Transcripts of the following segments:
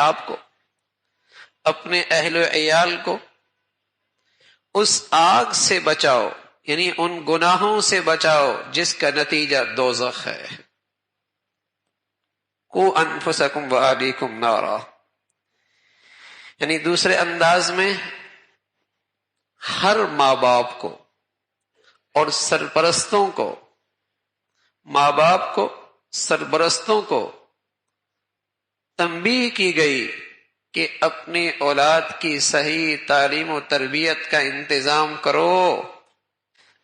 آپ کو، اپنے اہل و عیال کو اس آگ سے بچاؤ، یعنی ان گناہوں سے بچاؤ جس کا نتیجہ دوزخ ہے۔ قوا انفسکم واہلیکم نارا، یعنی دوسرے انداز میں ہر ماں باپ کو اور سرپرستوں کو، ماں باپ کو، سرپرستوں کو تنبیہ کی گئی کہ اپنی اولاد کی صحیح تعلیم و تربیت کا انتظام کرو،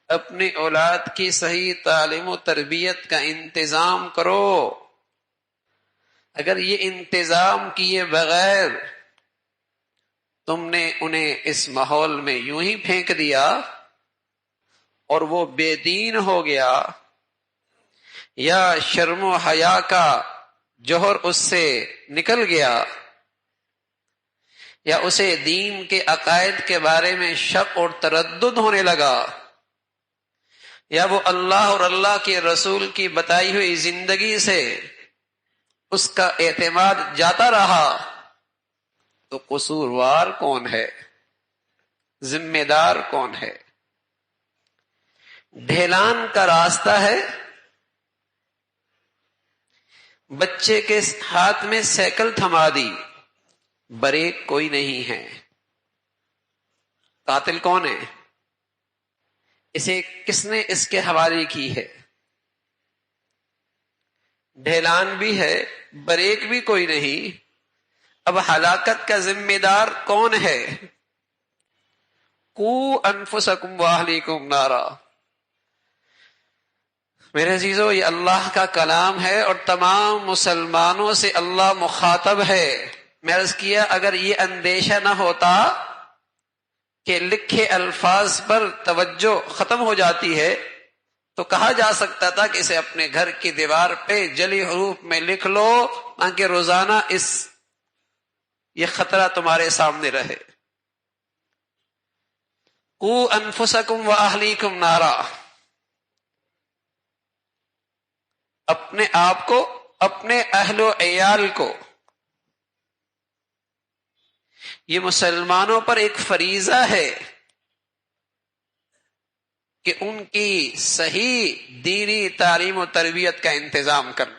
اپنی اولاد کی صحیح تعلیم و تربیت کا انتظام کرو۔ اگر یہ انتظام کیے بغیر تم نے انہیں اس ماحول میں یوں ہی پھینک دیا اور وہ بے دین ہو گیا، یا شرم و حیا کا جوہر اس سے نکل گیا، یا اسے دین کے عقائد کے بارے میں شک اور تردد ہونے لگا، یا وہ اللہ اور اللہ کے رسول کی بتائی ہوئی زندگی سے اس کا اعتماد جاتا رہا، تو قصوروار کون ہے؟ ذمہ دار کون ہے؟ ڈھیلان کا راستہ ہے، بچے کے ہاتھ میں سائیکل تھما دی، بریک کوئی نہیں ہے، قاتل کون ہے؟ اسے کس نے اس کے حوالے کی ہے؟ ڈھیلان بھی ہے، بریک بھی کوئی نہیں، اب ہلاکت کا ذمہ دار کون ہے؟ قوا انفسکم واہلیکم نارا۔ میرے عزیزو، یہ اللہ کا کلام ہے اور تمام مسلمانوں سے اللہ مخاطب ہے۔ میں عرض کیا اگر یہ اندیشہ نہ ہوتا کہ لکھے الفاظ پر توجہ ختم ہو جاتی ہے تو کہا جا سکتا تھا کہ اسے اپنے گھر کی دیوار پہ جلی حروف میں لکھ لو تاکہ روزانہ یہ خطرہ تمہارے سامنے رہے۔ قوا انفسکم واہلیکم نارا، اپنے آپ کو، اپنے اہل و عیال کو۔ یہ مسلمانوں پر ایک فریضہ ہے کہ ان کی صحیح دینی تعلیم و تربیت کا انتظام کرنا۔